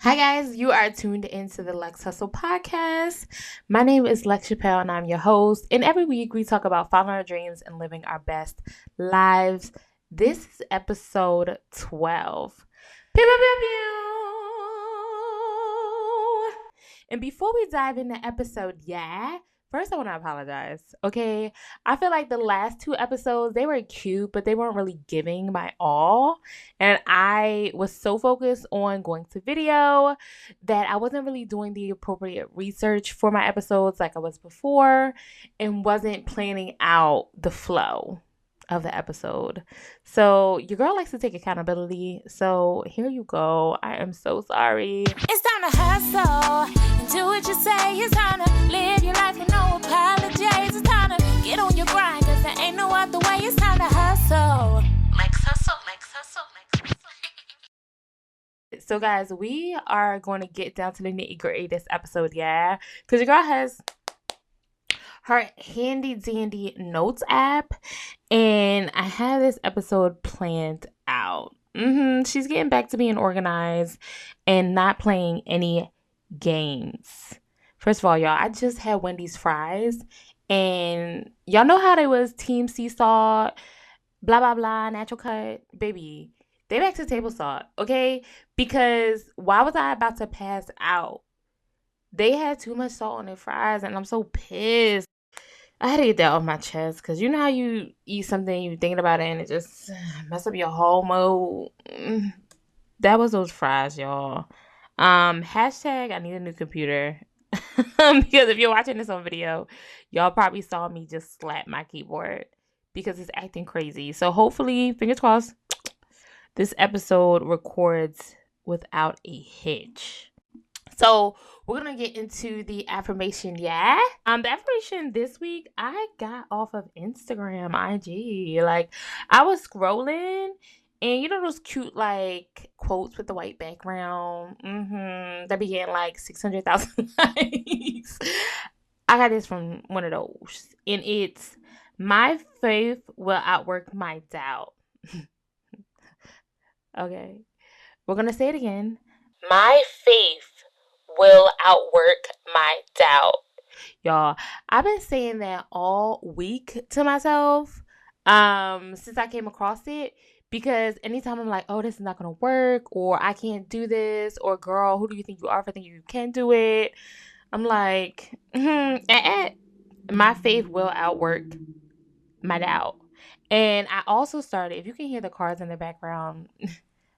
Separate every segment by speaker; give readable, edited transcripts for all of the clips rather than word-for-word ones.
Speaker 1: Hi guys, you are tuned into the Lex Hustle podcast. My name is Lex Chappelle and I'm your host. And every week we talk about following our dreams and living our best lives. This is episode 12. Pew, pew, pew, pew. And before we dive into episode, first, I want to apologize, okay? I feel like the last two episodes, they were cute, but they weren't really giving my all. And I was so focused on going to video that I wasn't really doing the appropriate research for my episodes like I was before and wasn't planning out the flow of the episode. So your girl likes to take accountability. So here you go. I am so sorry.
Speaker 2: It's time to hustle and do what you say. It's time to live your life with no apologies. It's time to get on your grind, cause there ain't no other way. It's time to hustle. Lex hustle, Lex hustle, Lex hustle.
Speaker 1: So guys, we are going to get down to the nitty gritty this episode, because your girl has her handy dandy notes app, and I have this episode planned out. She's getting back to being organized and not playing any games. First of all, y'all, I just had Wendy's fries, and y'all know how they was Team Sea Salt, blah blah blah, natural cut, baby. They back to table salt, okay? Because why was I about to pass out? They had too much salt on their fries, and I'm so pissed. I had to get that off my chest, because you know how you eat something, you thinking about it, and it just mess up your whole mood. That was those fries, y'all. Hashtag I need a new computer. Because if you're watching this on video, y'all probably saw me just slap my keyboard because it's acting crazy. So hopefully, fingers crossed, this episode records without a hitch. So we're gonna get into the affirmation, The affirmation this week I got off of Instagram, IG. Like, I was scrolling, and you know those cute like quotes with the white background, that be getting like 600,000 likes. I got this from one of those, and it's my faith will outwork my doubt. Okay, we're gonna say it again. My faith will outwork my doubt. Y'all, I've been saying that all week to myself since I came across it, because anytime I'm like, oh, this is not gonna work, or I can't do this, or girl, who do you think you are for thinking you can do it? I'm like, my faith will outwork my doubt. And I also started, if you can hear the cars in the background,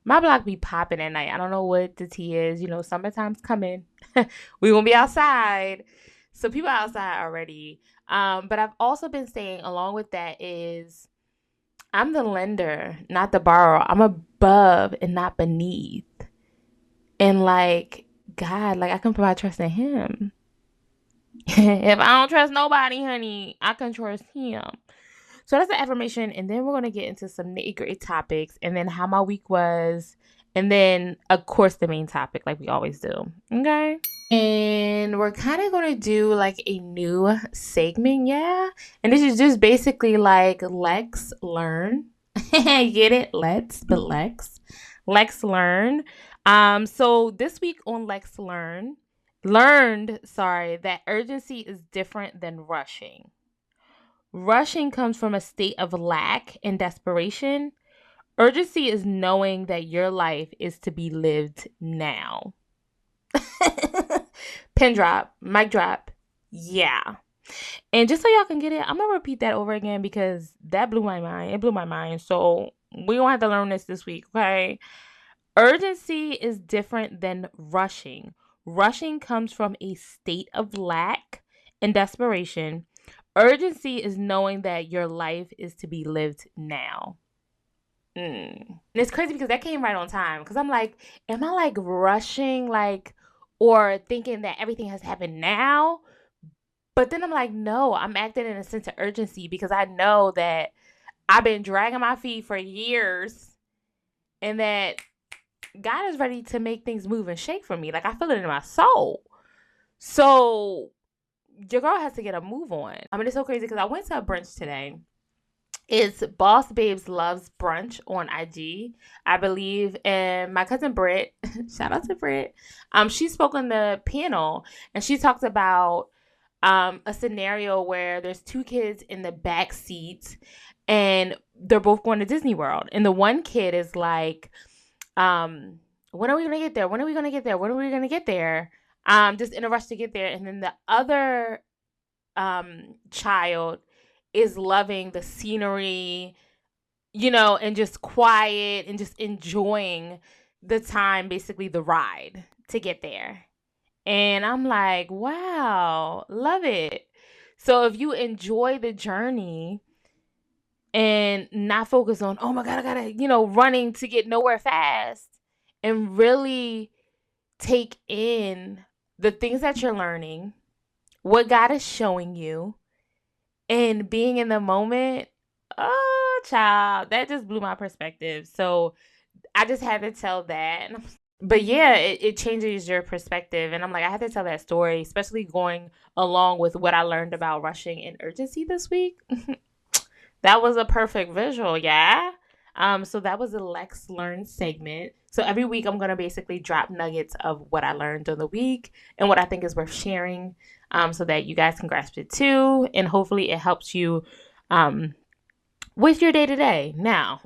Speaker 1: my block be popping at night. I don't know what the tea is. You know, summertime's coming. We gonna be outside. So people are outside already. But I've also been saying along with that is I'm the lender, not the borrower. I'm above and not beneath. And like God, like I can put my trust in him. If I don't trust nobody, honey, I can trust him. So that's the affirmation, and then we're going to get into some nitty-gritty topics, and then how my week was, and then, of course, the main topic, like we always do, okay? And we're kind of going to do, like, a new segment, And this is just basically, like, Lex Learn. Get it? Let's, but Lex. Lex Learn. So this week on Lex learned, that urgency is different than rushing. Rushing comes from a state of lack and desperation. Urgency is knowing that your life is to be lived now. Pin drop, mic drop, yeah. And just so y'all can get it, I'm going to repeat that over again because that blew my mind. It blew my mind. So we're going to have to learn this week, okay? Urgency is different than rushing. Rushing comes from a state of lack and desperation. Urgency is knowing that your life is to be lived now. And it's crazy because that came right on time. Because I'm like, am I like rushing, like, or thinking that everything has happened now? But then I'm like, no, I'm acting in a sense of urgency because I know that I've been dragging my feet for years and that God is ready to make things move and shake for me. Like, I feel it in my soul. So your girl has to get a move on. I mean, it's so crazy because I went to a brunch today, It's Boss Babes Loves Brunch on IG, I believe. And my cousin Britt, shout out to Britt, she spoke on the panel and she talked about a scenario where there's two kids in the back seat and they're both going to Disney World. And the one kid is like, when are we gonna get there? When are we gonna get there? When are we gonna get there? Just in a rush to get there. And then the other child is loving the scenery, and just quiet and just enjoying the time, basically the ride to get there. And I'm like, wow, love it. So if you enjoy the journey and not focus on, oh my God, I gotta, running to get nowhere fast, and really take in the things that you're learning, what God is showing you, and being in the moment, oh, child, that just blew my perspective. So I just had to tell that. But yeah, it changes your perspective. And I'm like, I had to tell that story, especially going along with what I learned about rushing and urgency this week. That was a perfect visual, yeah? So that was a Lex Learn segment. So every week I'm going to basically drop nuggets of what I learned during the week and what I think is worth sharing, so that you guys can grasp it too. And hopefully it helps you with your day-to-day. Now,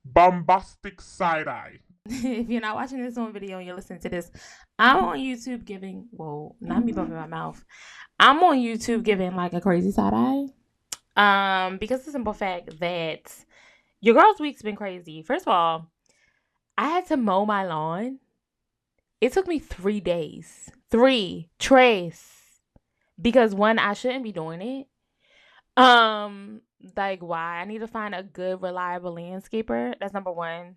Speaker 2: bombastic side-eye.
Speaker 1: If you're not watching this on video and you're listening to this, I'm on YouTube giving, whoa, not me bumping my mouth. I'm on YouTube giving like a crazy side-eye. Because the simple fact that your girl's week's been crazy. First of all, I had to mow my lawn. It took me 3 days. 3 trays. Because one, I shouldn't be doing it. Like why? I need to find a good, reliable landscaper. That's number one.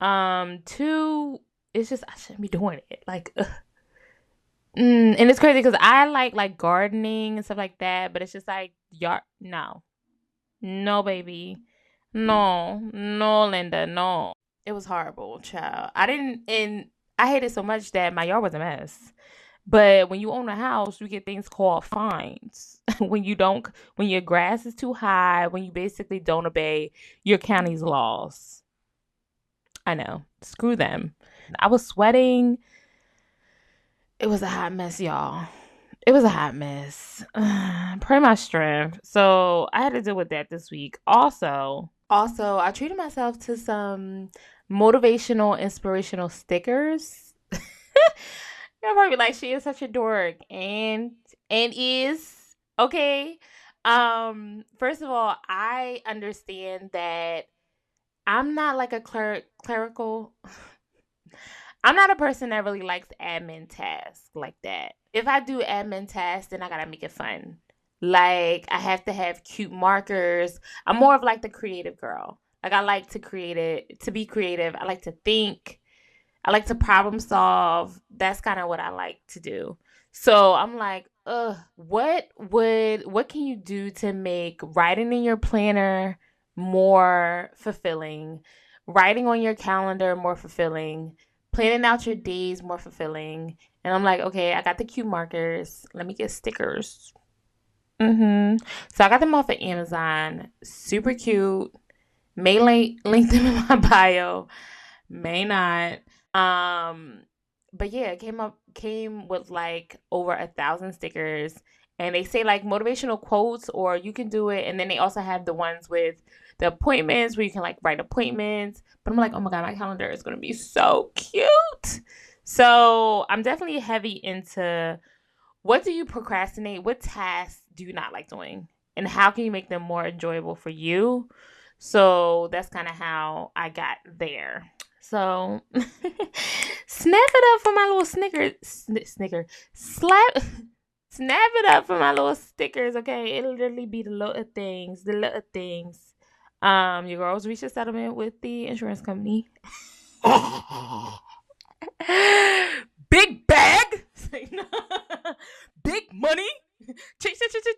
Speaker 1: 2, it's just I shouldn't be doing it. Like, and it's crazy because I like gardening and stuff like that, but it's just like no, baby, no, Linda, no. It was horrible, child. And I hate it so much that my yard was a mess. But when you own a house, you get things called fines. when your grass is too high, when you basically don't obey your county's laws. I know. Screw them. I was sweating. It was a hot mess, y'all. It was a hot mess. Pray my strength. So I had to deal with that this week. Also, I treated myself to some motivational, inspirational stickers. You're probably like, she is such a dork. And is. Okay. First of all, I understand that I'm not like a clerical. I'm not a person that really likes admin tasks like that. If I do admin tasks, then I gotta make it fun. Like, I have to have cute markers. I'm more of like the creative girl. Like, I like to be creative. I like to think. I like to problem solve. That's kind of what I like to do. So I'm like, what can you do to make writing in your planner more fulfilling, writing on your calendar more fulfilling, planning out your days more fulfilling? And I'm like, okay, I got the cute markers. Let me get stickers. So I got them off of Amazon. Super cute. May link them in my bio. May not. But yeah, it came with like over 1,000 stickers. And they say like motivational quotes, or you can do it. And then they also have the ones with the appointments where you can like write appointments. But I'm like, oh my God, my calendar is going to be so cute. So I'm definitely heavy into, what do you procrastinate? What tasks do you not like doing? And how can you make them more enjoyable for you? So that's kind of how I got there. So snap it up for my little Snap it up for my little stickers, okay? It'll literally be the little things. Your girls reached a settlement with the insurance company. Big bag. Big money.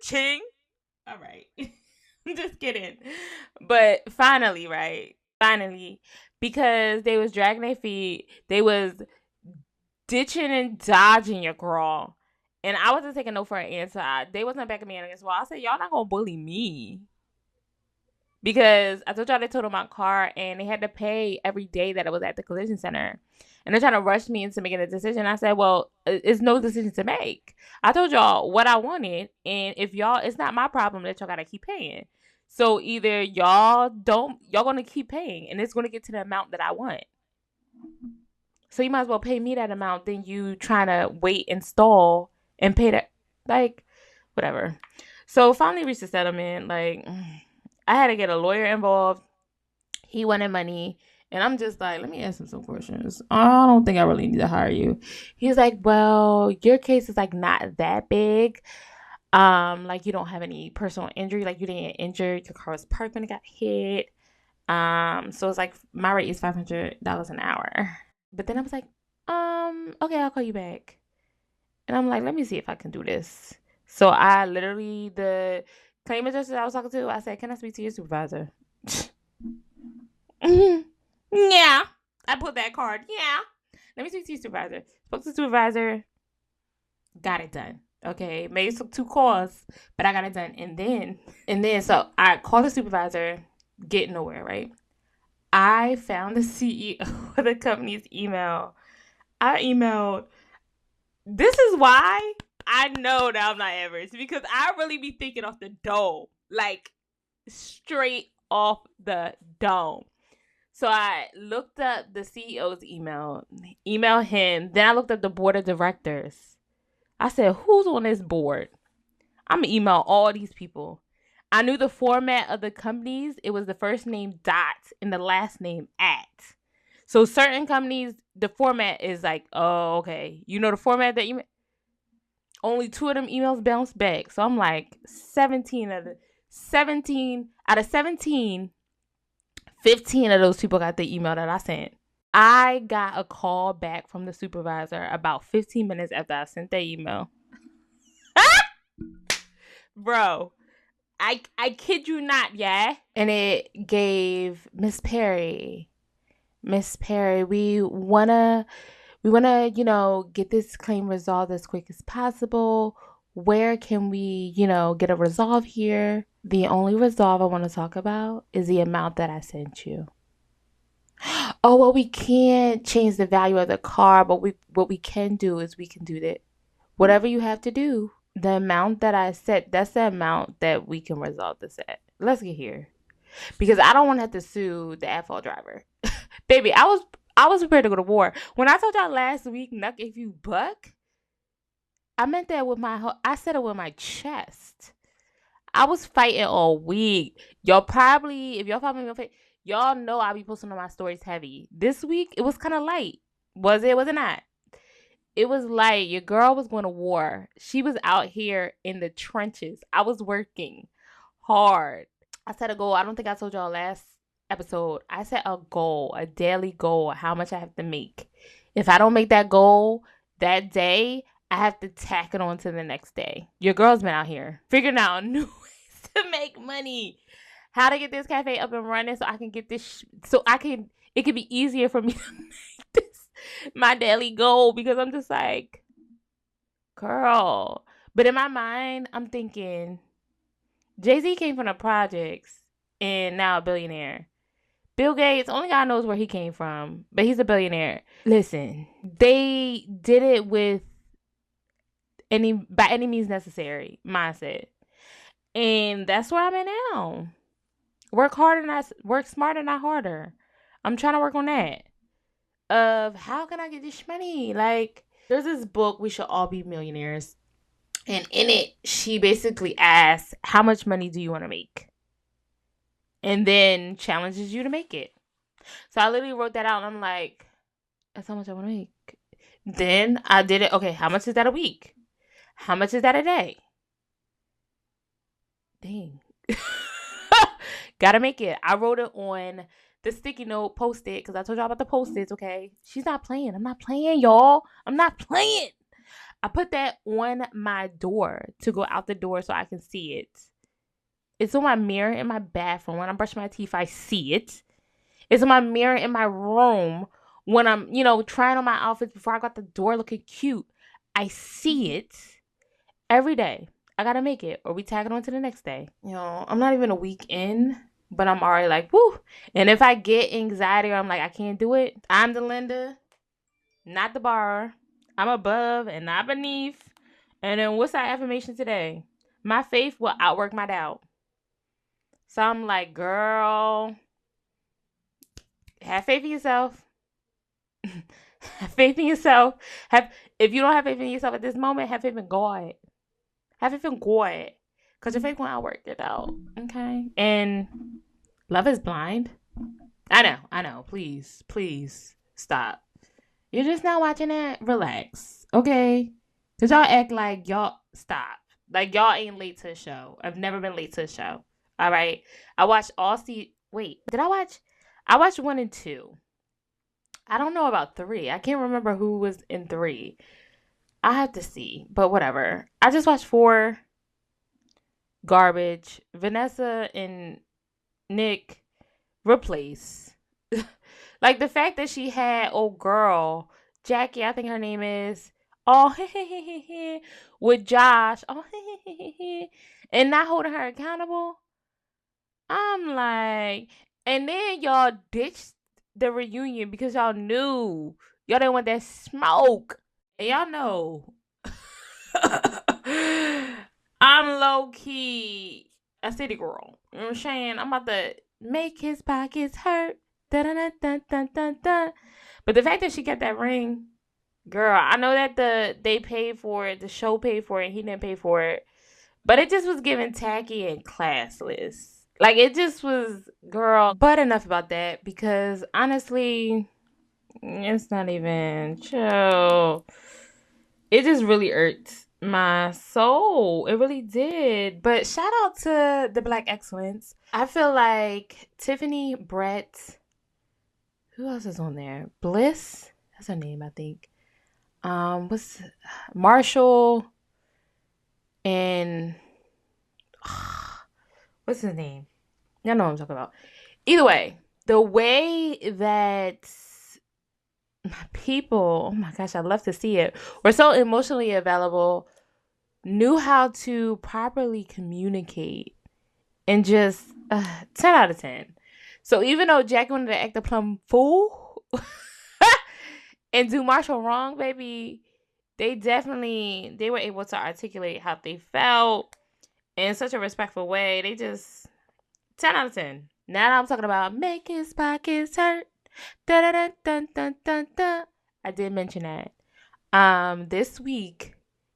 Speaker 1: Ching. All right. I'm just kidding. But finally, because they was dragging their feet, they was ditching and dodging your girl. And I wasn't taking no for an answer. They wasn't backing me against the wall. I said, y'all not gonna bully me. because I told y'all they totaled my car and they had to pay every day that it was at the collision center. And they're trying to rush me into making a decision. I said, well, it's no decision to make. I told y'all what I wanted. And if y'all, it's not my problem that y'all got to keep paying. So either y'all going to keep paying and it's going to get to the amount that I want. So you might as well pay me that amount than you trying to wait and stall and pay that, like, whatever. So finally reached a settlement. Like, I had to get a lawyer involved. He wanted money. And I'm just like, let me ask him some questions. I don't think I really need to hire you. He's like, well, your case is like not that big. Like you don't have any personal injury. Like you didn't get injured. Your car was parked when it got hit. So it's like my rate is $500 an hour. But then I was like, okay, I'll call you back. And I'm like, let me see if I can do this. So I literally, the claim adjuster I was talking to, I said, can I speak to your supervisor? Yeah. I put that card. Yeah. Let me speak to your supervisor. Spoke to the supervisor. Got it done. Okay. Maybe it took 2 calls, but I got it done. And then, so I called the supervisor, get nowhere, right? I found the CEO of the company's email. I emailed. This is why I know that I'm not average, because I really be thinking off the dome, like straight off the dome. So I looked up the CEO's email him. Then I looked up the board of directors. I said, who's on this board? I'm going to email all these people. I knew the format of the companies. It was the first name dot and the last name at. So certain companies, the format is like, oh, okay. You know the format that you... Only 2 of them emails bounced back. So I'm like, 17 out of 17, 15 of those people got the email that I sent. I got a call back from the supervisor about 15 minutes after I sent that email. Bro, I kid you not, yeah? And it gave Miss Perry, we wanna, get this claim resolved as quick as possible. Where can we, get a resolve here? The only resolve I want to talk about is the amount that I sent you. Oh, well, we can't change the value of the car, but what we can do is we can do that. Whatever you have to do, the amount that I set, that's the amount that we can resolve this at. Let's get here. Because I don't want to have to sue the at-fault driver. Baby, I was prepared to go to war. When I told y'all last week, Nuck if you buck, I meant that I said it with my chest. I was fighting all week. Y'all probably, if y'all follow me on Facebook, y'all know I be posting on my stories heavy. This week, it was kind of light. Was it? Was it not? It was light. Your girl was going to war. She was out here in the trenches. I was working hard. I set a goal. I don't think I told y'all last episode. I set a goal, a daily goal, how much I have to make. If I don't make that goal that day, I have to tack it on to the next day. Your girl's been out here figuring out new ways to make money. How to get this cafe up and running so I can get this, it could be easier for me to make this my daily goal, because I'm just like, girl. But in my mind, I'm thinking, Jay-Z came from the projects and now a billionaire. Bill Gates, only God knows where he came from, but he's a billionaire. Listen, they did it with by any means necessary mindset. And that's where I'm at now. Work harder, work smarter, not harder. I'm trying to work on that. Of how can I get this money? Like, there's this book, We Should All Be Millionaires. And in it, she basically asks, how much money do you want to make? And then challenges you to make it. So I literally wrote that out and I'm like, that's how much I want to make. Then I did it. Okay, how much is that a week? How much is that a day? Dang. Gotta make it. I wrote it on the sticky note, post-it, because I told y'all about the post-its, okay? She's not playing. I'm not playing, y'all. I'm not playing. I put that on my door to go out the door so I can see it. It's on my mirror in my bathroom. When I'm brushing my teeth, I see it. It's on my mirror in my room when I'm, trying on my outfits before I got the door looking cute. I see it every day. I gotta make it, or we tag it on to the next day. I'm not even a week in, but I'm already like, woo. And if I get anxiety or I'm like, I can't do it, I'm the lender, not the borrower. I'm above and not beneath. And then what's our affirmation today? My faith will outwork my doubt. So I'm like, girl, have faith in yourself. Have faith in yourself. If you don't have faith in yourself at this moment, have faith in God. Have faith in God. Because your faith will outwork it out. Okay? And love is blind. I know. Please stop. You're just not watching it. Relax. Okay? Because y'all act like y'all stop. Like y'all ain't late to the show. I've never been late to the show. All right? I watched Wait, did I watch? I watched 1 and 2. I don't know about 3. I can't remember who was in 3. I have to see, but whatever. I just watched 4. Garbage. Vanessa and Nick replace. Like the fact that she had old girl Jackie, I think her name is, with Josh, and not holding her accountable. I'm like, and then y'all ditched the reunion because y'all knew y'all didn't want that smoke. And y'all know I'm low key a city girl. You know what I'm saying? I'm about to make his pockets hurt. Dun, dun, dun, dun, dun, dun. But the fact that she got that ring, girl, I know that they paid for it, the show paid for it, and he didn't pay for it. But it just was giving tacky and classless. Like, it just was, girl. But enough about that, because honestly, it's not even chill. It just really irked my soul. It really did. But shout out to the Black Excellence. I feel like Tiffany, Brett, who else is on there? Bliss? That's her name, I think. What's Marshall and what's his name? Y'all know what I'm talking about. Either way, the way that people, oh my gosh, I'd love to see it, were so emotionally available, knew how to properly communicate, and just 10 out of 10. So even though Jackie wanted to act a plumb fool and do Marshall wrong, baby, they were able to articulate how they felt in such a respectful way. They just 10 out of 10. Now I'm talking about make his pockets hurt. Dun, dun, dun, dun, dun, dun. I did mention that. This week,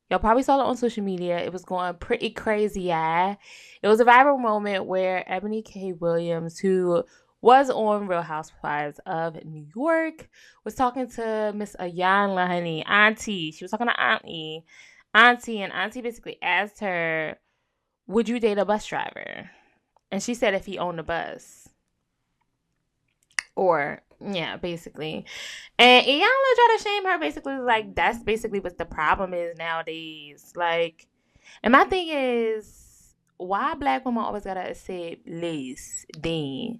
Speaker 1: y'all probably saw it on social media. It was going pretty crazy, yeah. It was a viral moment where Ebony K. Williams, who was on Real Housewives of New York, was talking to Miss Iyanla, honey, Auntie. She was talking to Auntie, and Auntie basically asked her, would you date a bus driver? And she said if he owned a bus. Or, yeah, basically. And Iyanla tried to shame her, basically, like, that's basically what the problem is nowadays. Like, and my thing is, why Black women always gotta accept less than?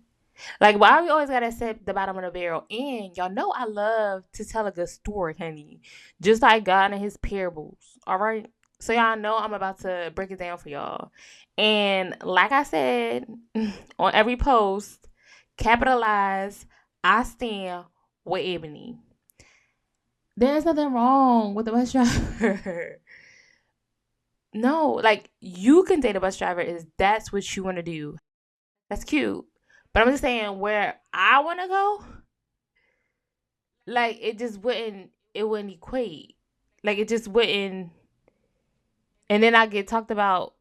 Speaker 1: Like, why we always gotta accept the bottom of the barrel? And y'all know I love to tell a good story, honey. Just like God and his parables, all right? So y'all know I'm about to break it down for y'all. And like I said on every post, capitalize, I stand with Ebony. There's nothing wrong with the bus driver. No, like, you can date a bus driver if that's what you want to do. That's cute. But I'm just saying, where I want to go, like, it wouldn't equate. Like, it just wouldn't. And then I get talked about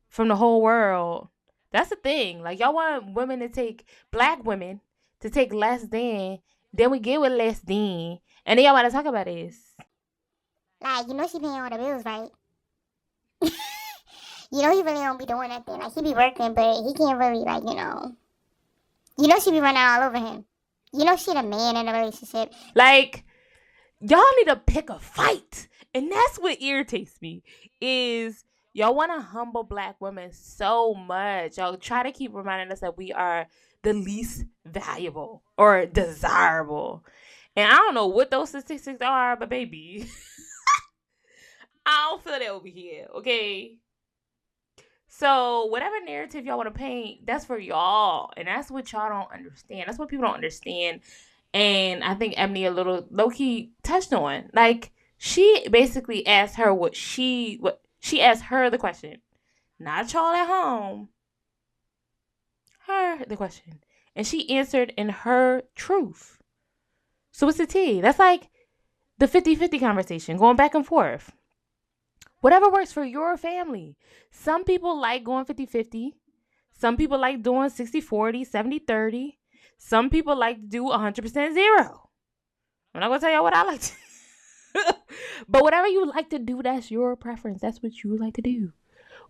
Speaker 1: from the whole world. That's the thing. Like, y'all want women to take, Black women, to take less than we get with less than. And then y'all want to talk about this.
Speaker 2: Like, you know she paying all the bills, right? You know he really don't be doing nothing. Like, he be working, but he can't really, like, you know she be running all over him. You know she the man in the relationship.
Speaker 1: Like, y'all need to pick a fight. And that's what irritates me, is y'all want to humble Black women so much. Y'all try to keep reminding us that we are the least valuable or desirable. And I don't know what those statistics are, but baby, I don't feel that over here, okay? So whatever narrative y'all want to paint, that's for y'all. And that's what y'all don't understand. That's what people don't understand. And I think Ebony a little low-key touched on. Like, she basically asked her what she asked her the question. Not y'all at home. Her the question. And she answered in her truth. So what's the tea? That's like the 50-50 conversation, going back and forth. Whatever works for your family. Some people like going 50-50. Some people like doing 60-40, 70-30. Some people like to do 100% zero. I'm not going to tell y'all what I like to do. But whatever you like to do, that's your preference. That's what you like to do.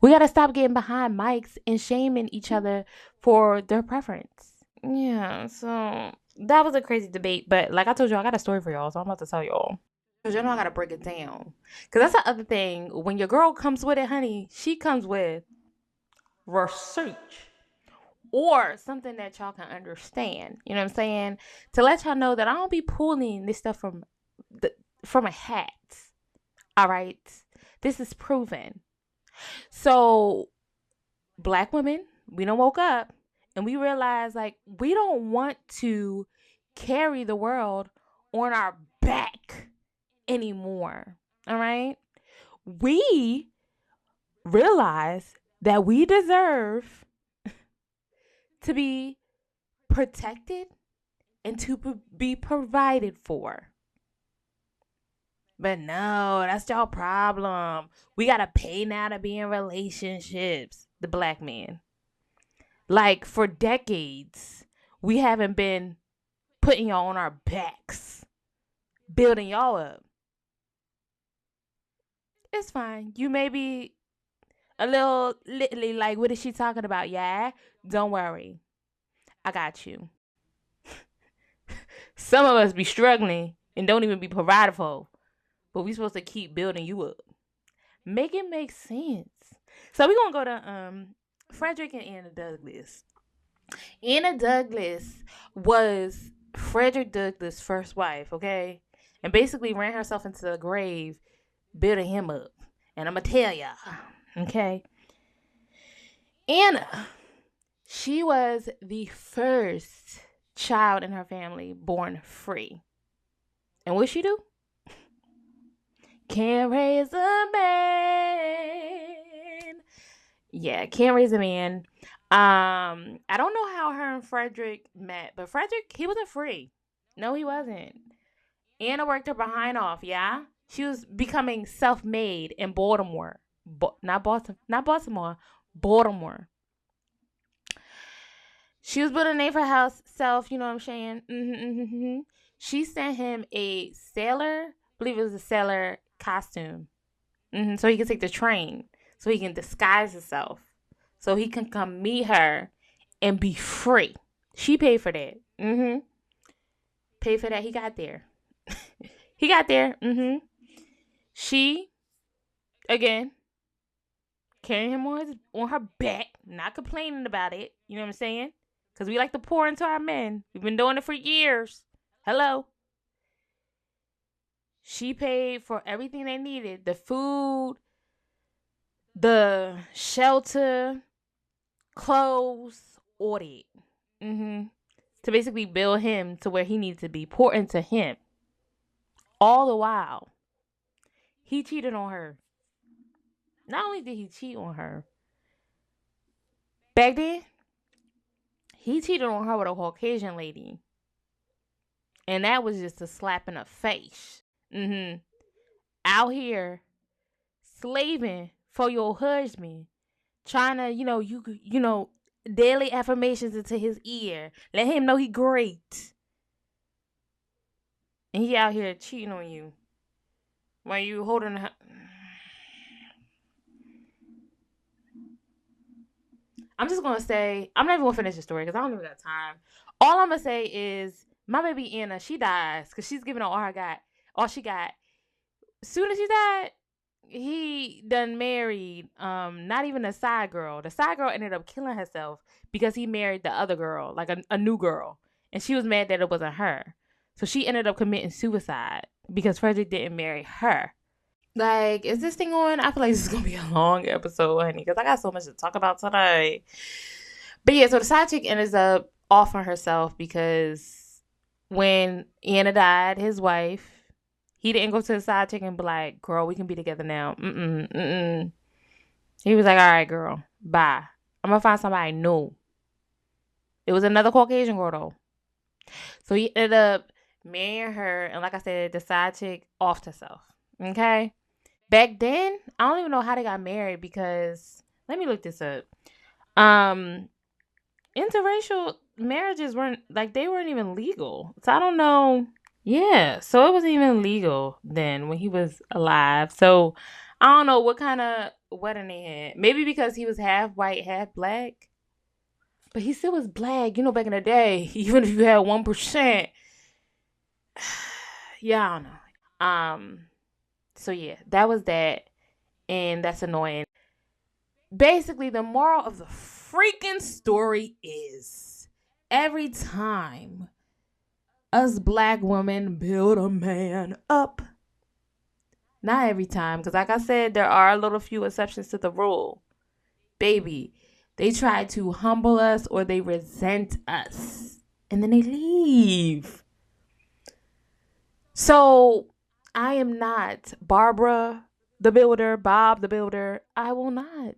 Speaker 1: We got to stop getting behind mics and shaming each other for their preference. Yeah, so that was a crazy debate. But like I told you, I got a story for y'all, so I'm about to tell y'all. Because you know I got to break it down. Because that's the other thing. When your girl comes with it, honey, she comes with research. Or something that y'all can understand. You know what I'm saying? To let y'all know that I don't be pulling this stuff from a hat. All right? This is proven. So, Black women, we done woke up and we realized, like, we don't want to carry the world on our back anymore. All right? We realize that we deserve to be protected and to be provided for. But no, that's y'all problem. We gotta pay now to be in relationships. The Black man. Like, for decades, we haven't been putting y'all on our backs, building y'all up. It's fine. You may be a little literally like, what is she talking about? Yeah? Don't worry. I got you. Some of us be struggling and don't even be provided for. But we supposed to keep building you up. Make it make sense. So we're going to go to Frederick and Anna Douglas. Anna Douglas was Frederick Douglas' first wife, okay? And basically ran herself into the grave building him up. And I'm going to tell y'all, okay? Anna, she was the first child in her family born free. And what she do? Can't raise a man. Yeah, can't raise a man. I don't know how her and Frederick met, but Frederick, he wasn't free. No, he wasn't. Anna worked her behind off, yeah? She was becoming self-made in Baltimore. Not Baltimore, Baltimore. She was building a name for herself, you know what I'm saying? Mm-hmm. She sent him a sailor, I believe it was a sailor costume, so he can take the train, so he can disguise himself, so he can come meet her and be free. She paid for that. Paid for that. He got there. He got there. She, again, carrying him on her back, not complaining about it. You know what I'm saying? Because we like to pour into our men. We've been doing it for years. Hello. She paid for everything they needed. The food, the shelter, clothes, all that. To basically build him to where he needs to be. Pour into him. All the while, he cheated on her. Not only did he cheat on her, back then, he cheated on her with a Caucasian lady. And that was just a slap in the face. Out here, slaving for your husband. Trying to, you know, daily affirmations into his ear. Let him know he great. And he out here cheating on you. While you holding her. I'm just going to say, I'm not even going to finish the story because I don't even got time. All I'm going to say is, my baby Anna, she dies because she's giving all she got. Soon as she died, he done married, not even a side girl. The side girl ended up killing herself because he married the other girl, like a new girl. And she was mad that it wasn't her. So she ended up committing suicide because Frederick didn't marry her. Like, is this thing on? I feel like this is gonna be a long episode, honey, because I got so much to talk about today. But yeah, so the side chick ends up offering herself because when Anna died, his wife, he didn't go to the side chick and be like, "Girl, we can be together now." Mm-mm. He was like, "All right, girl, bye. I'm gonna find somebody new." It was another Caucasian girl though. So he ended up marrying her, and like I said, the side chick offed herself. Okay. Back then, I don't even know how they got married because let me look this up. Um, interracial marriages weren't like they weren't even legal. So I don't know. Yeah, so it wasn't even legal then when he was alive. So I don't know what kind of wedding they had. Maybe because he was half white, half black. But he still was black, you know, back in the day. Even if you had 1%. Yeah, I don't know. So yeah, that was that. And that's annoying. Basically, the moral of the freaking story is every time us black women build a man up, not every time, because like I said, there are a little few exceptions to the rule. Baby, they try to humble us or they resent us. And then they leave. So I am not Barbara the Builder, Bob the Builder. I will not.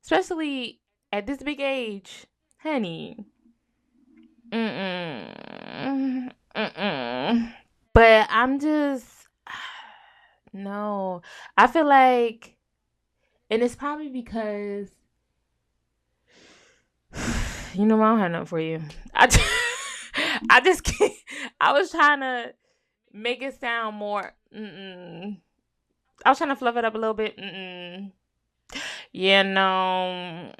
Speaker 1: Especially at this big age. Honey. Mm-mm. Mm-mm. But I'm just... No. I feel like... And it's probably because... You know, I don't have nothing for you. I just can't... I was trying to make it sound more... I was trying to fluff it up a little bit. Yeah, no.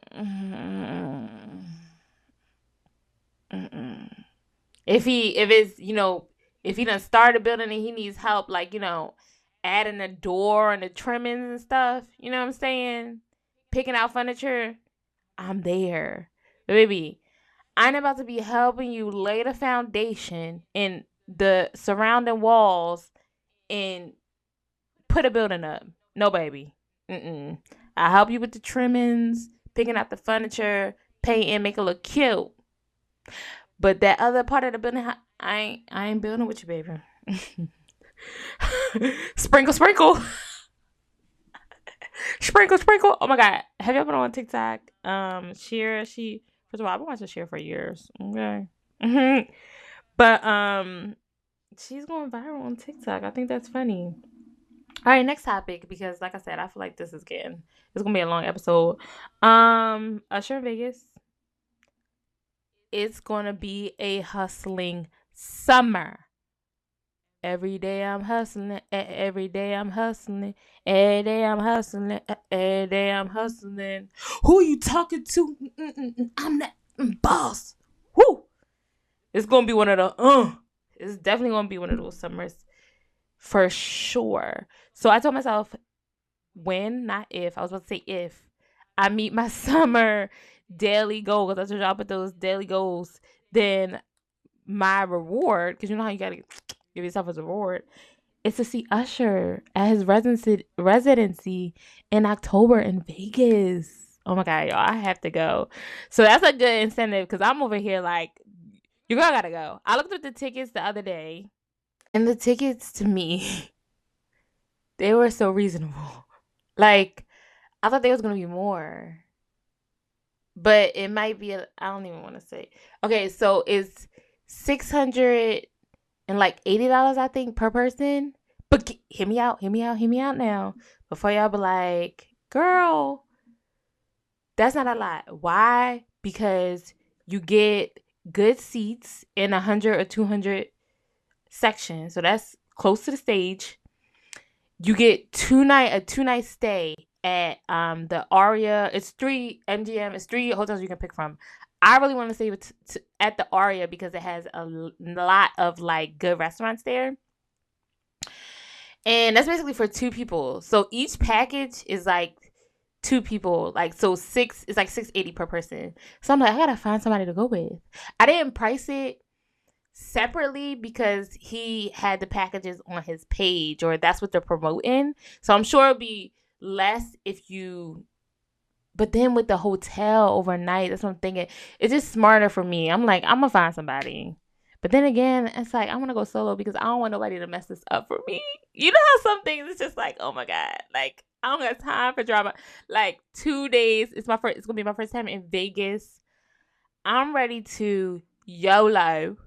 Speaker 1: If it's, if he done started building and he needs help, like, adding a door and the trimmings and stuff, you know what I'm saying? Picking out furniture, I'm there. But baby, I'm about to be helping you lay the foundation in the surrounding walls and put a building up. No, baby. I help you with the trimmings, picking out the furniture, painting, make it look cute. But that other part of the building, I ain't building with you, baby. Sprinkle, sprinkle. Sprinkle, sprinkle. Oh my God. Have you ever been on TikTok? Cher, first of all, I've been watching Cher for years. Okay. But she's going viral on TikTok. I think that's funny. All right, next topic, because like I said, I feel like it's gonna be a long episode. Usher in Vegas. It's gonna be a hustling summer. Every day I'm hustling. Every day I'm hustling. Every day I'm hustling. Every day I'm hustling. Who you talking to? I'm that boss. Whoo! It's gonna be one of the It's definitely gonna be one of those summers. For sure. So I told myself when, not if, I was about to say if, I meet my summer daily goal, because I told y'all put those daily goals, then my reward, because you know how you gotta give yourself as a reward, is to see Usher at his residency in October in Vegas. Oh my God, y'all, I have to go. So that's a good incentive, because I'm over here like, your girl gotta go. I looked at the tickets the other day, and the tickets to me, they were so reasonable. Like, I thought there was going to be more. But it might be, I don't even want to say. Okay, so it's $680, I think, per person. But hear me out now. Before y'all be like, girl, that's not a lot. Why? Because you get good seats in 100 or 200 section, so that's close to the stage. You get a 2-night stay at the Aria. It's 3 MGM. It's 3 hotels you can pick from. I really want to stay at the Aria because it has a lot of like good restaurants there, and that's basically for 2 people. So each package is like 2 people, like, so it's like $680 per person. So I'm like, I gotta find somebody to go with. I didn't price it separately because he had the packages on his page, or that's what they're promoting. So I'm sure it'll be less if you, but then with the hotel overnight, that's what I'm thinking. It's just smarter for me. I'm like, I'm gonna find somebody. But then again, it's like I want to go solo because I don't want nobody to mess this up for me. You know how some things it's just like, oh my God, like I don't got time for drama. Like 2 days, it's gonna be my first time in Vegas. I'm ready to YOLO.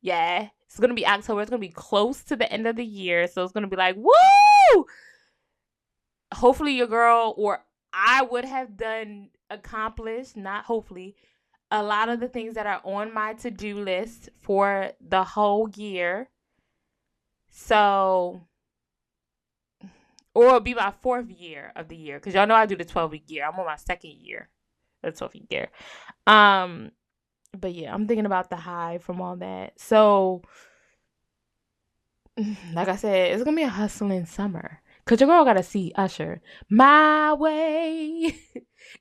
Speaker 1: Yeah. It's gonna be October. It's gonna be close to the end of the year. So it's gonna be like, woo! Hopefully your girl, or I would have accomplished, not hopefully, a lot of the things that are on my to-do list for the whole year. So, or it'll be my 4th year of the year. Because y'all know I do the 12-week year. I'm on my 2nd year. The 12-week year. But yeah, I'm thinking about the high from all that. So, like I said, it's going to be a hustling summer. Because your girl got to see Usher. My way.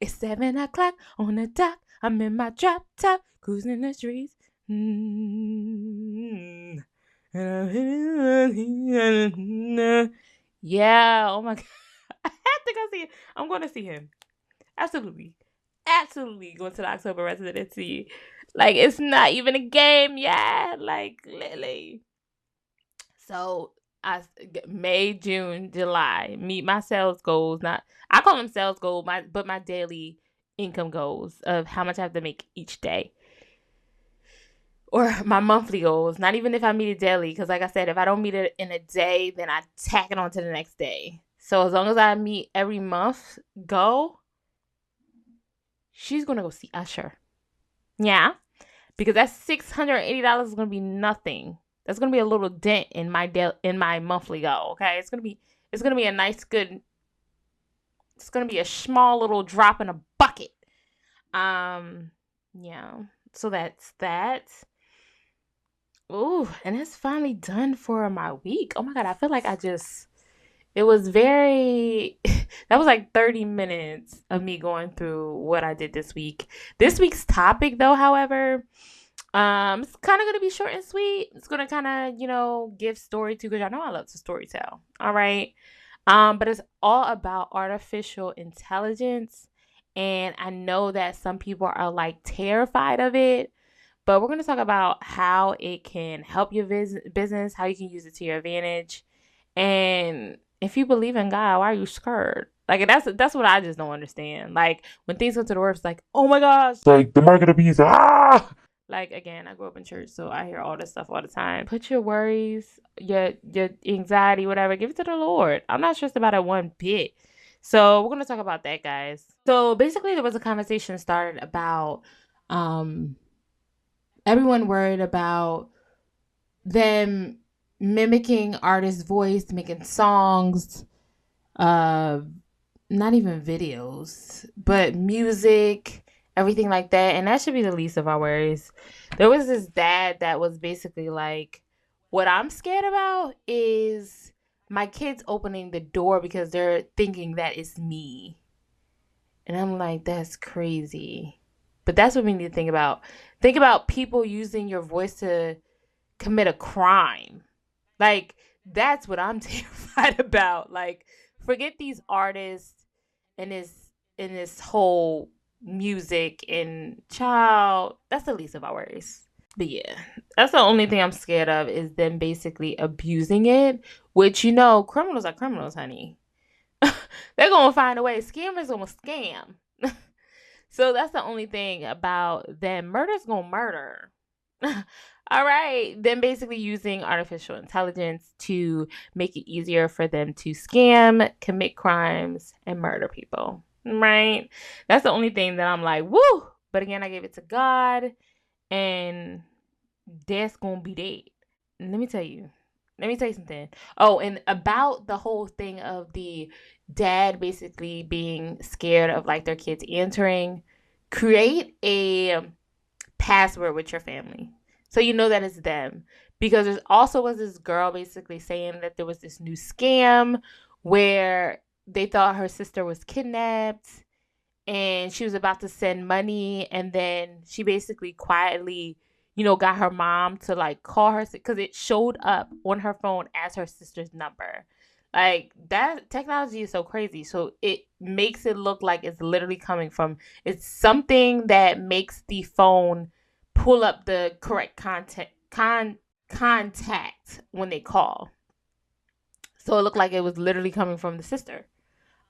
Speaker 1: It's 7 o'clock on the dot. I'm in my drop top, cruising the streets. Yeah, oh my God. I have to go see him. I'm going to see him. Absolutely. Absolutely going to the October residency. Like, it's not even a game. Yeah, like, literally. So, May, June, July, meet my sales goals. I call them sales goals, but my daily income goals of how much I have to make each day. Or my monthly goals. Not even if I meet it daily. Because like I said, if I don't meet it in a day, then I tack it on to the next day. So as long as I meet every month goal, she's going to go see Usher. Yeah. Because that $680 is going to be nothing. That's going to be a little dent in my monthly goal, okay? It's going to be a nice, good, it's going to be a small little drop in a bucket. Yeah. So that's that. Ooh, and it's finally done for my week. Oh my God, I feel like it was that was like 30 minutes of me going through what I did this week. This week's topic though, however, it's kind of going to be short and sweet. It's going to kind of, give story to, because y'all know I love to story tell. All right. But it's all about artificial intelligence. And I know that some people are like terrified of it, but we're going to talk about how it can help your business, how you can use it to your advantage. And if you believe in God, why are you scared? Like, that's what I just don't understand. Like, when things come to the worst, like, oh my gosh, like the mark of the beast, ah! Like, again, I grew up in church, so I hear all this stuff all the time. Put your worries, your anxiety, whatever, give it to the Lord. I'm not stressed about it one bit. So we're going to talk about that, guys. So basically, there was a conversation started about everyone worried about them mimicking artists' voice, making songs, not even videos, but music, everything like that. And that should be the least of our worries. There was this dad that was basically like, what I'm scared about is my kids opening the door because they're thinking that it's me. And I'm like, that's crazy. But that's what we need to think about. Think about people using your voice to commit a crime. Like, that's what I'm terrified about. Like, forget these artists and this whole music and child. That's the least of our worries. But yeah, that's the only thing I'm scared of, is them basically abusing it, which, criminals are criminals, honey. They're going to find a way. Scammers going to scam. So that's the only thing about them. Murder's going to murder. All right. Then basically using artificial intelligence to make it easier for them to scam, commit crimes, and murder people. Right? That's the only thing that I'm like, woo. But again, I gave it to God, and that's going to be that. Let me tell you something. Oh, and about the whole thing of the dad basically being scared of like their kids answering, create a password with your family, so you know that it's them. Because there also was this girl basically saying that there was this new scam where they thought her sister was kidnapped and she was about to send money, and then she basically quietly got her mom to like call her because it showed up on her phone as her sister's number. Like, that technology is so crazy. So it makes it look like it's literally coming from, it's something that makes the phone pull up the correct contact when they call. So it looked like it was literally coming from the sister.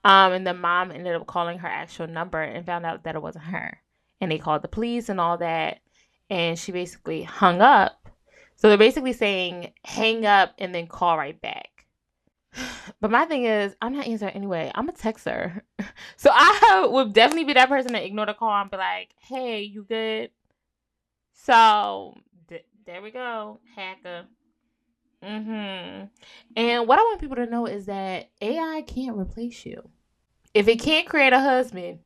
Speaker 1: And the mom ended up calling her actual number and found out that it wasn't her. And they called the police and all that. And she basically hung up. So they're basically saying, hang up and then call right back. But my thing is, I'm not answering anyway. I'm a texter. So I would definitely be that person to ignore the call and be like, hey, you good? So there we go, hacker. And what I want people to know is that AI can't replace you. If it can't create a husband,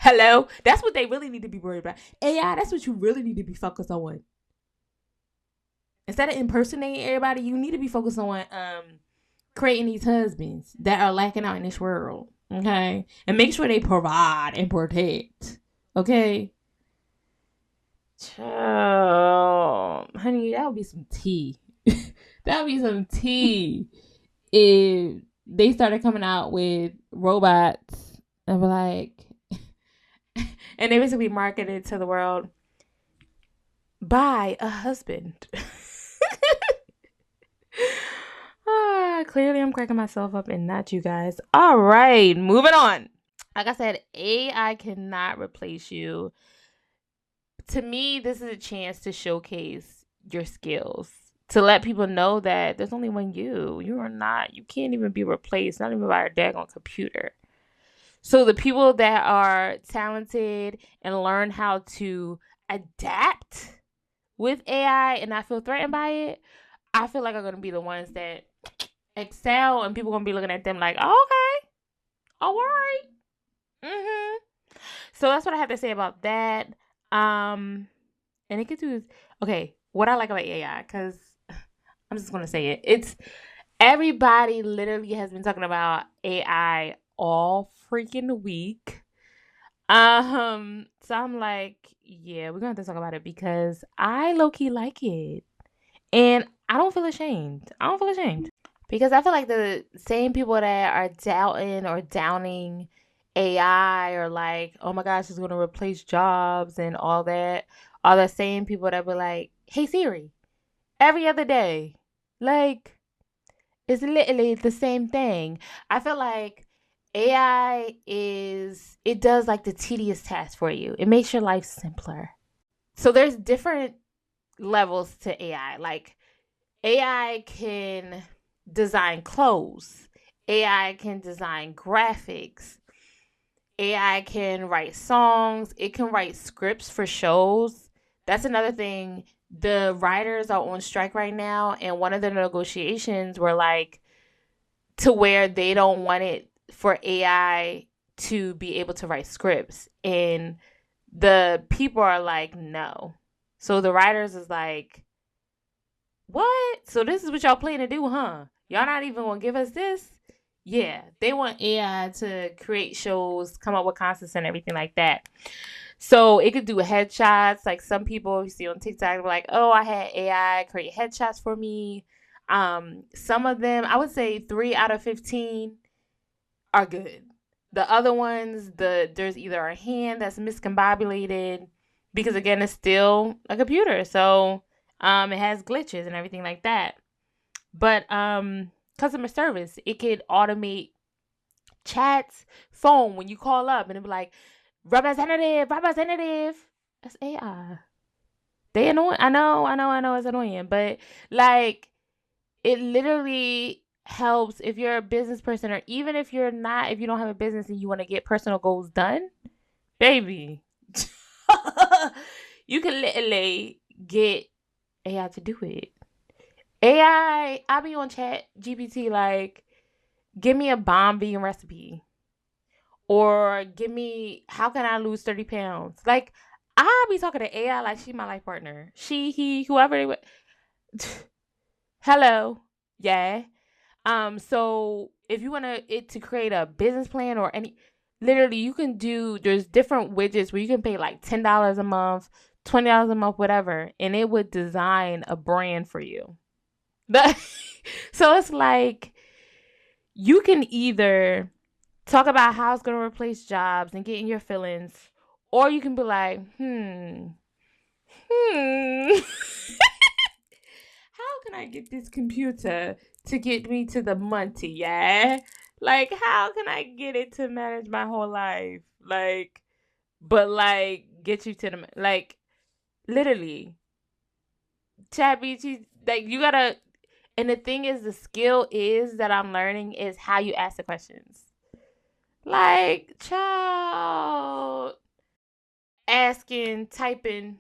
Speaker 1: hello, that's what they really need to be worried about. AI, that's what you really need to be focused on. Instead of impersonating everybody, you need to be focused on creating these husbands that are lacking out in this world, okay? And make sure they provide and protect, okay? Child, honey, that would be some tea. That would be some tea if they started coming out with robots and be like, and they basically marketed to the world, buy a husband. Clearly I'm cracking myself up and not you guys. All right, moving on. Like I said, AI cannot replace you. To me, this is a chance to showcase your skills, to let people know that there's only one you. You can't even be replaced, not even by a daggone computer. So the people that are talented and learn how to adapt with AI and not feel threatened by it, I feel like are going to be the ones that excel, and people are going to be looking at them like, oh, okay, all right. So that's what I have to say about that. And it could do, okay, what I like about AI, because I'm just going to say it. It's, everybody literally has been talking about AI all freaking week. So I'm like, yeah, we're going to have to talk about it because I low-key like it. And I don't feel ashamed. Because I feel like the same people that are doubting or downing AI or like, oh my gosh, it's going to replace jobs and all that, are the same people that be like, hey Siri, every other day. Like, it's literally the same thing. I feel like AI it does like the tedious task for you. It makes your life simpler. So there's different levels to AI. Like, AI can design clothes. AI can design graphics. AI can write songs. It can write scripts for shows. That's another thing. The writers are on strike right now, and one of the negotiations were like to where they don't want it for AI to be able to write scripts. And the people are like, no. So the writers is like, what? So this is what y'all plan to do, huh? Y'all not even gonna give us this? Yeah, they want AI to create shows, come up with concepts and everything like that. So it could do headshots. Like some people you see on TikTok were like, oh, I had AI create headshots for me. Some of them, I would say 3 out of 15 are good. The other ones, there's either a hand that's miscombobulated because again, it's still a computer. So it has glitches and everything like that. But customer service, it could automate chats, phone when you call up and it'd be like, representative. That's AI. They annoying. I know it's annoying. But like, it literally helps if you're a business person, or even if you don't have a business and you want to get personal goals done, baby. You can literally get AI to do it. I be on Chat GPT like, give me a bomb vegan recipe. Or give me, how can I lose 30 pounds? Like, I be talking to AI like she my life partner. She, he, whoever they would. Hello. Yeah. So if you want it to create a business plan or any, literally you can do, there's different widgets where you can pay like $10 a month, $20 a month, whatever, and it would design a brand for you. So it's like you can either talk about how it's going to replace jobs and get in your feelings, or you can be like, how can I get this computer to get me to the money, yeah? Like, how can I get it to manage my whole life? Like, but like, get you to the, like, literally, ChatGPT, like, you gotta, and the thing is, the skill is that I'm learning is how you ask the questions. Like, child, typing,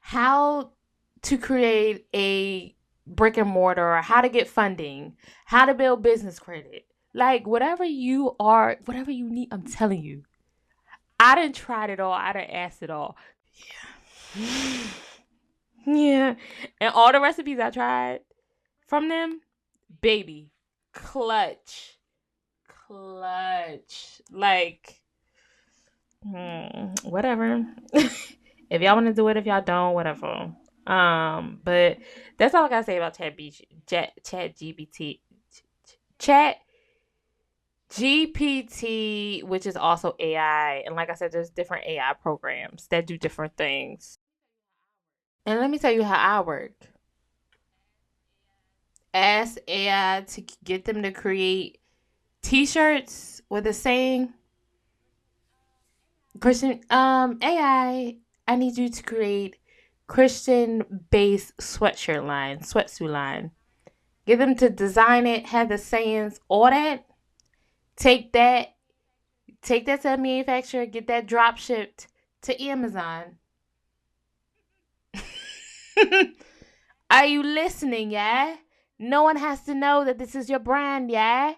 Speaker 1: how to create a brick and mortar, or how to get funding, how to build business credit. Like, whatever you need, I'm telling you. I done tried it all. I done asked it all. Yeah. Yeah. And all the recipes I tried from them, baby, clutch. Like, whatever. If y'all want to do it, if y'all don't, whatever. But that's all I gotta say about Chat GPT, which is also AI. And like I said, there's different AI programs that do different things. And let me tell you how I work. Ask AI to get them to create t-shirts with a saying, Christian, AI, I need you to create Christian-based sweatsuit line. Get them to design it, have the sayings, all that. Take that to a manufacturer, get that drop shipped to Amazon. Are you listening, yeah? No one has to know that this is your brand, yeah?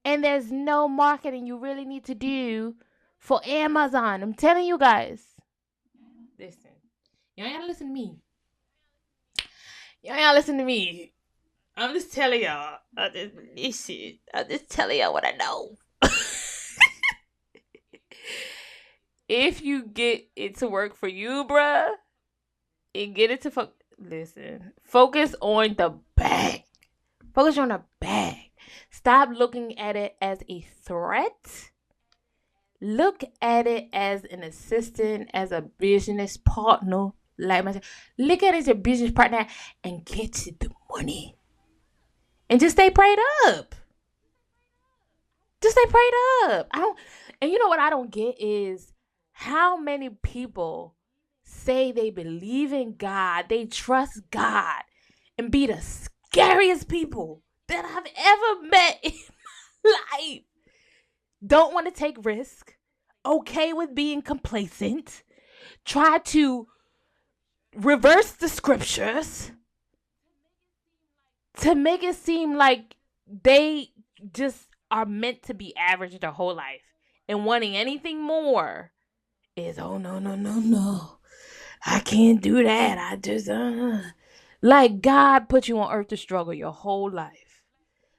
Speaker 1: And there's no marketing you really need to do for Amazon. I'm telling you guys. Listen. You ain't gotta listen to me. I'm just telling y'all. I'm just telling y'all what I know. If you get it to work for you, bruh, and get it to listen. Focus on the bag. Focus on the bag. Stop looking at it as a threat. Look at it as an assistant, as a business partner. Like myself. Look at it as a business partner and get to the money. And just stay prayed up. And you know what I don't get is how many people say they believe in God, they trust God, and be the scariest people that I've ever met in my life. Don't want to take risk, okay with being complacent, try to reverse the scriptures to make it seem like they just are meant to be average their whole life, and wanting anything more is, oh, no. I can't do that. I just, like, God put you on earth to struggle your whole life.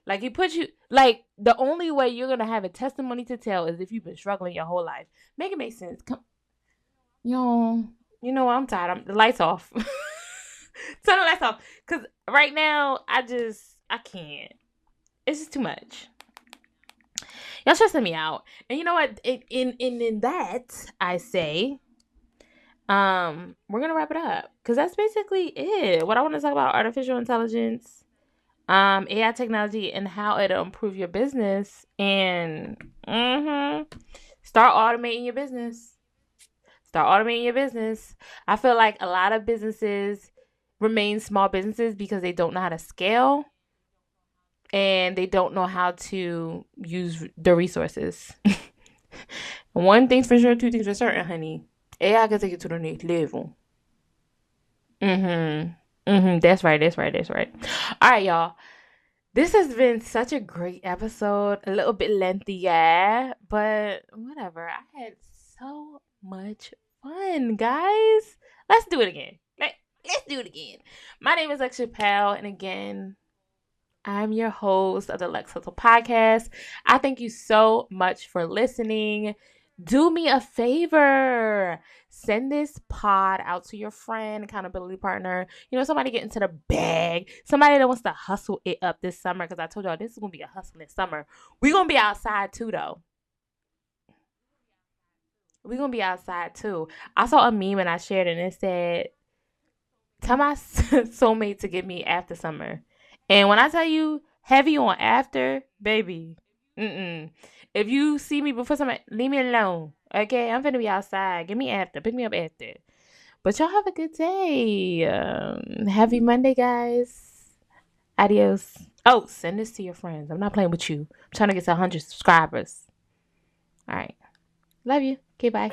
Speaker 1: Like, he put you, like, the only way you're going to have a testimony to tell is if you've been struggling your whole life. Make it make sense. Come, yo, you know what? I'm tired. The lights off. Turn the lights off. Because right now, I can't. It's just too much. Y'all stressing me out. And you know what? In that, I say, we're gonna wrap it up because that's basically it. What I want to talk about: artificial intelligence, AI technology, and how it'll improve your business, and start automating your business. I feel like a lot of businesses remain small businesses because they don't know how to scale. And they don't know how to use the resources. One thing's for sure, two things for certain, honey. AI can take you to the next level. That's right. All right, y'all. This has been such a great episode. A little bit lengthy, yeah. But whatever. I had so much fun, guys. Let's do it again. Let's do it again. My name is Lex Chappelle. And again, I'm your host of the Lex Hustle Podcast. I thank you so much for listening. do me a favor. Send this pod out to your friend, accountability partner. Somebody get into the bag. Somebody that wants to hustle it up this summer. Because I told y'all this is going to be a hustling summer. We're going to be outside too, though. We're going to be outside too. I saw a meme and I shared it and it said, tell my soulmate to get me after summer. And when I tell you heavy on after, baby, if you see me before summer, leave me alone. Okay, I'm finna be outside. Get me after. Pick me up after. But y'all have a good day. Happy Monday, guys. Adios. Oh, send this to your friends. I'm not playing with you. I'm trying to get to 100 subscribers. All right. Love you. Okay, bye.